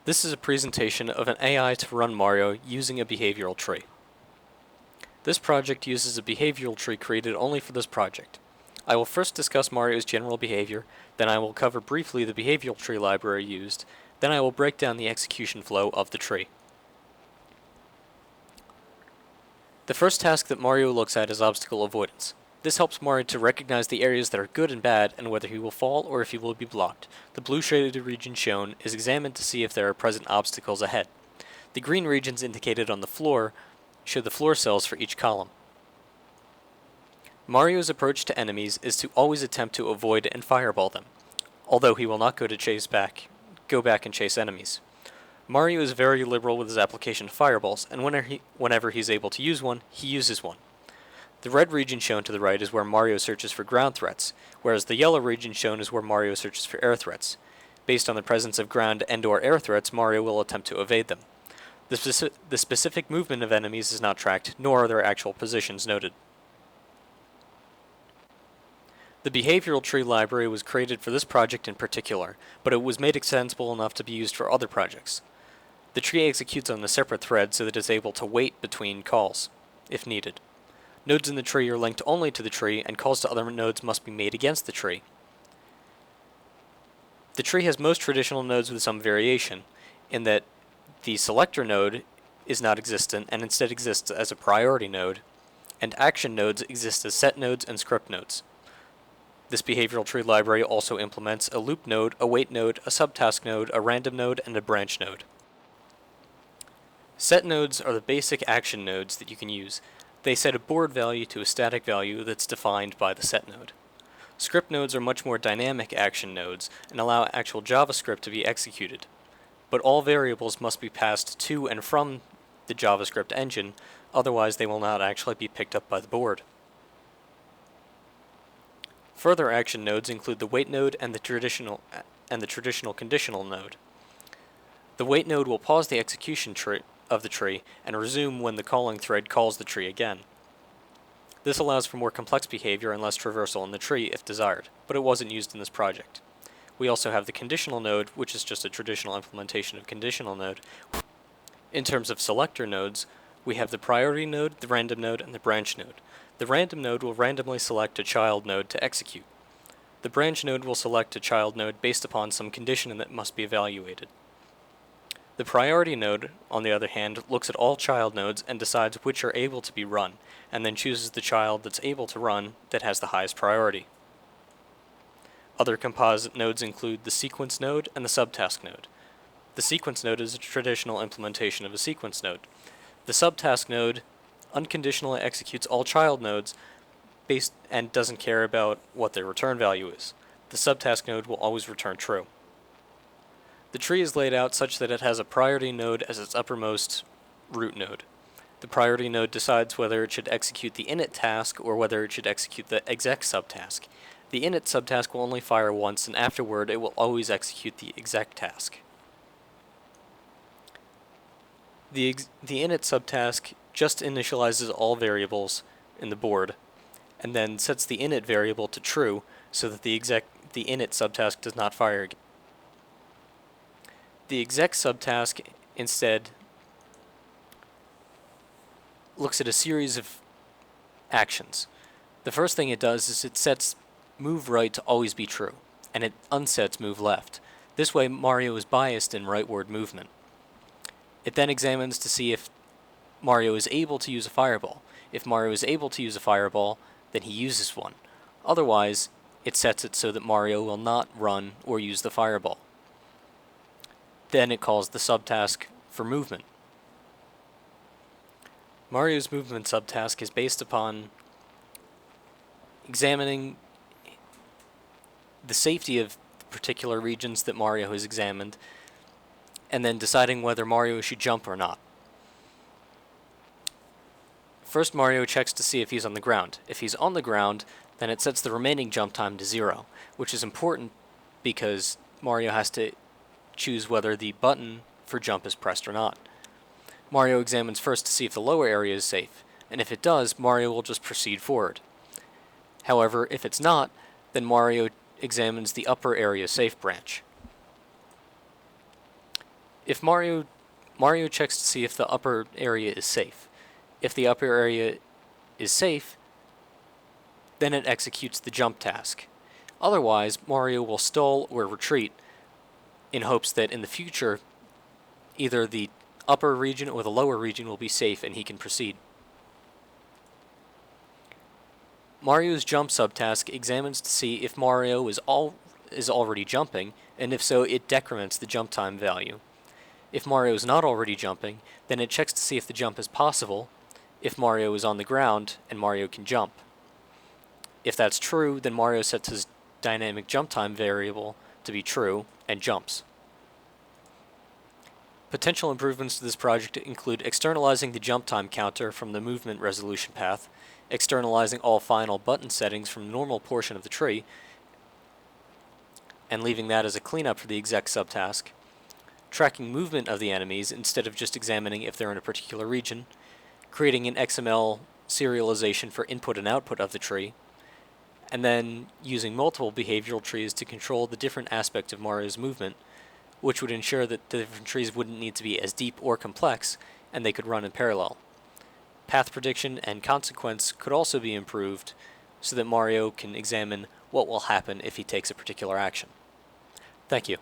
This is a presentation of an AI to run Mario using a behavioral tree. This project uses a behavioral tree created only for this project. I will first discuss Mario's general behavior, then I will cover briefly the behavioral tree library used, then I will break down the execution flow of the tree. The first task that Mario looks at is obstacle avoidance. This helps Mario to recognize the areas that are good and bad and whether he will fall or if he will be blocked. The blue shaded region shown is examined to see if there are present obstacles ahead. The green regions indicated on the floor show the floor cells for each column. Mario's approach to enemies is to always attempt to avoid and fireball them, although he will not go back and chase enemies. Mario is very liberal with his application of fireballs, and whenever he's able to use one, he uses one. The red region shown to the right is where Mario searches for ground threats, whereas the yellow region shown is where Mario searches for air threats. Based on the presence of ground and/or air threats, Mario will attempt to evade them. The specific movement of enemies is not tracked, nor are their actual positions noted. The behavioral tree library was created for this project in particular, but it was made extensible enough to be used for other projects. The tree executes on a separate thread so that it's able to wait between calls, if needed. Nodes in the tree are linked only to the tree, and calls to other nodes must be made against the tree. The tree has most traditional nodes with some variation, in that the selector node is not existent and instead exists as a priority node, and action nodes exist as set nodes and script nodes. This behavioral tree library also implements a loop node, a wait node, a subtask node, a random node, and a branch node. Set nodes are the basic action nodes that you can use. They set a board value to a static value that's defined by the set node. Script nodes are much more dynamic action nodes and allow actual JavaScript to be executed, but all variables must be passed to and from the JavaScript engine, otherwise they will not actually be picked up by the board. Further action nodes include the wait node and the traditional conditional node. The wait node will pause the execution of the tree and resume when the calling thread calls the tree again. This allows for more complex behavior and less traversal in the tree if desired, but it wasn't used in this project. We also have the conditional node, which is just a traditional implementation of conditional node. In terms of selector nodes, we have the priority node, the random node, and the branch node. The random node will randomly select a child node to execute. The branch node will select a child node based upon some condition that must be evaluated. The priority node, on the other hand, looks at all child nodes and decides which are able to be run, and then chooses the child that's able to run that has the highest priority. Other composite nodes include the sequence node and the subtask node. The sequence node is a traditional implementation of a sequence node. The subtask node unconditionally executes all child nodes and doesn't care about what their return value is. The subtask node will always return true. The tree is laid out such that it has a priority node as its uppermost root node. The priority node decides whether it should execute the init task or whether it should execute the exec subtask. The init subtask will only fire once, and afterward it will always execute the exec task. The init subtask just initializes all variables in the board, and then sets the init variable to true so that the init subtask does not fire again. The exec subtask instead looks at a series of actions. The first thing it does is it sets move right to always be true, and it unsets move left. This way Mario is biased in rightward movement. It then examines to see if Mario is able to use a fireball. If Mario is able to use a fireball, then he uses one. Otherwise, it sets it so that Mario will not run or use the fireball. Then it calls the subtask for movement. Mario's movement subtask is based upon examining the safety of the particular regions that Mario has examined, and then deciding whether Mario should jump or not. First, Mario checks to see if he's on the ground. If he's on the ground, then it sets the remaining jump time to 0, which is important because Mario has to choose whether the button for jump is pressed or not. Mario examines first to see if the lower area is safe, and if it does, Mario will just proceed forward. However, if it's not, then Mario examines the upper area safe branch. If Mario checks to see if the upper area is safe. If the upper area is safe, then it executes the jump task. Otherwise, Mario will stall or retreat in hopes that in the future, either the upper region or the lower region will be safe and he can proceed. Mario's jump subtask examines to see if Mario is already jumping, and if so, it decrements the jump time value. If Mario is not already jumping, then it checks to see if the jump is possible, if Mario is on the ground and Mario can jump. If that's true, then Mario sets his dynamic jump time variable to be true and jumps. Potential improvements to this project include externalizing the jump time counter from the movement resolution path, externalizing all final button settings from the normal portion of the tree, and leaving that as a cleanup for the exec subtask, tracking movement of the enemies instead of just examining if they're in a particular region, creating an XML serialization for input and output of the tree, and then using multiple behavioral trees to control the different aspects of Mario's movement, which would ensure that the different trees wouldn't need to be as deep or complex, and they could run in parallel. Path prediction and consequence could also be improved so that Mario can examine what will happen if he takes a particular action. Thank you.